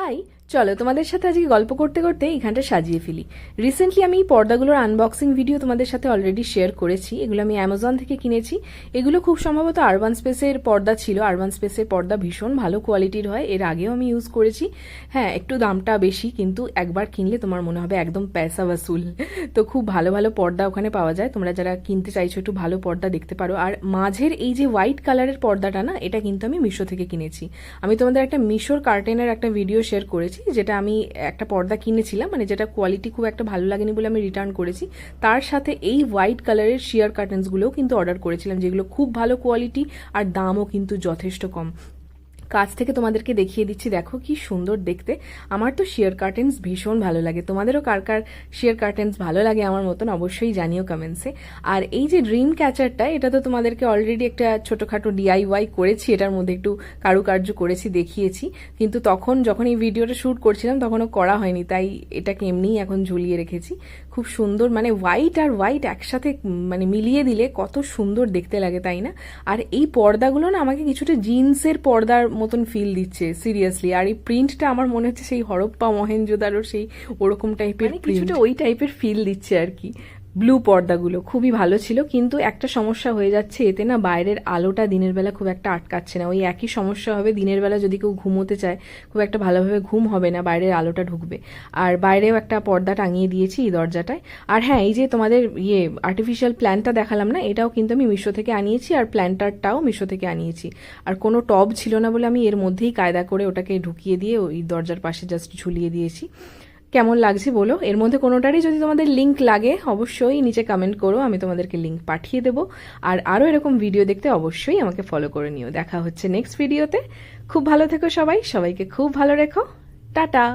High, চলো তোমাদের সাথে আজকে গল্প করতে করতে এখানটা সাজিয়ে ফেলি। রিসেন্টলি আমি এই পর্দাগুলোর আনবক্সিং ভিডিও তোমাদের সাথে অলরেডি শেয়ার করেছি। এগুলো আমি অ্যামাজন থেকে কিনেছি। এগুলো খুব সম্ভবত আরবান স্পেসের পর্দা ছিল। আরবান স্পেসের পর্দা ভীষণ ভালো কোয়ালিটির হয়, এর আগেও আমি ইউজ করেছি। হ্যাঁ, একটু দামটা বেশি, কিন্তু একবার কিনলে তোমার মনে হবে একদম পয়সা ওয়াসুল। তো খুব ভালো ভালো পর্দা ওখানে পাওয়া যায়। তোমরা যারা কিনতে চাইছো একটু ভালো পর্দা দেখতে পারো। আর মাঝের এই যে হোয়াইট কালারের পর্দাটা না, এটা কিন্তু আমি মিশো থেকে কিনেছি। আমি তোমাদের একটা মিশোর কার্টেনের একটা ভিডিও শেয়ার করেছি, যেটা আমি একটা পর্দা কিনেছিলাম, মানে যেটা কোয়ালিটি খুব একটা ভালো লাগেনি বলে আমি রিটার্ন করেছি। তার সাথে এই হোয়াইট কালারের শিয়ার কার্টেন্সগুলোও কিন্তু অর্ডার করেছিলাম, যেগুলো খুব ভালো কোয়ালিটি আর দামও কিন্তু যথেষ্ট কম। কাছ থেকে তোমাদেরকে দেখিয়ে দিচ্ছি, দেখো কি সুন্দর দেখতে। আমার তো শিয়ার কার্টেন্স ভীষণ ভালো লাগে। তোমাদেরও কার কার শিয়ার কার্টেন্স ভালো লাগে আমার মতন অবশ্যই জানিও কমেন্টসে। আর এই যে ড্রিম ক্যাচারটা, এটা তো তোমাদেরকে অলরেডি একটা ছোটোখাটো ডিআইওয়াই করেছি, এটার মধ্যে একটু কারুকার্য করেছি, দেখিয়েছি। কিন্তু তখন যখন এই ভিডিওটা শ্যুট করছিলাম তখনও করা হয়নি, তাই এটাকে এমনিই এখন ঝুলিয়ে রেখেছি। খুব সুন্দর, মানে হোয়াইট আর হোয়াইট একসাথে মানে মিলিয়ে দিলে কত সুন্দর দেখতে লাগে, তাই না? আর এই পর্দাগুলো না আমাকে কিছুটা জিন্সের পর্দার মতন ফিল দিচ্ছে সিরিয়াসলি। আর এই প্রিন্টটা আমার মনে হচ্ছে সেই হরপ্পা মহেঞ্জোদারোর সেই ওরকম টাইপের, কিছুটা ওই টাইপের ফিল দিচ্ছে আর কি। ব্লু পর্দাগুলো খুবই ভালো ছিল, কিন্তু একটা সমস্যা হয়ে যাচ্ছে, এতে না বাইরের আলোটা দিনের বেলা খুব একটা আটকাচ্ছে না। ওই একই সমস্যা হবে, দিনের বেলা যদি কেউ ঘুমোতে চায় খুব একটা ভালোভাবে ঘুম হবে না, বাইরের আলোটা ঢুকবে। আর বাইরেও একটা পর্দা টাঙিয়ে দিয়েছি এই দরজাটায়। আর হ্যাঁ, এই যে তোমাদের আর্টিফিশিয়াল প্ল্যান্টটা দেখালাম না, এটাও কিন্তু আমি মিশো থেকে আনিয়েছি, আর প্ল্যান্টারটাও মিশো থেকে আনিয়েছি। আর কোনো টব ছিল না বলে আমি এর মধ্যেই কায়দা করে ওটাকে ঢুকিয়ে দিয়ে ওই দরজার পাশে জাস্ট ঝুলিয়ে দিয়েছি। কেমন লাগছে বলো? এর মধ্যে কোনোটারই যদি তোমাদের লিঙ্ক লাগে অবশ্যই নিচে কমেন্ট করো, আমি তোমাদেরকে লিঙ্ক পাঠিয়ে দেবো। আর আরও এরকম ভিডিও দেখতে অবশ্যই আমাকে ফলো করে নিও। দেখা হচ্ছে নেক্সট ভিডিওতে। খুব ভালো থেকো সবাই, সবাইকে খুব ভালো রেখো। টাটা।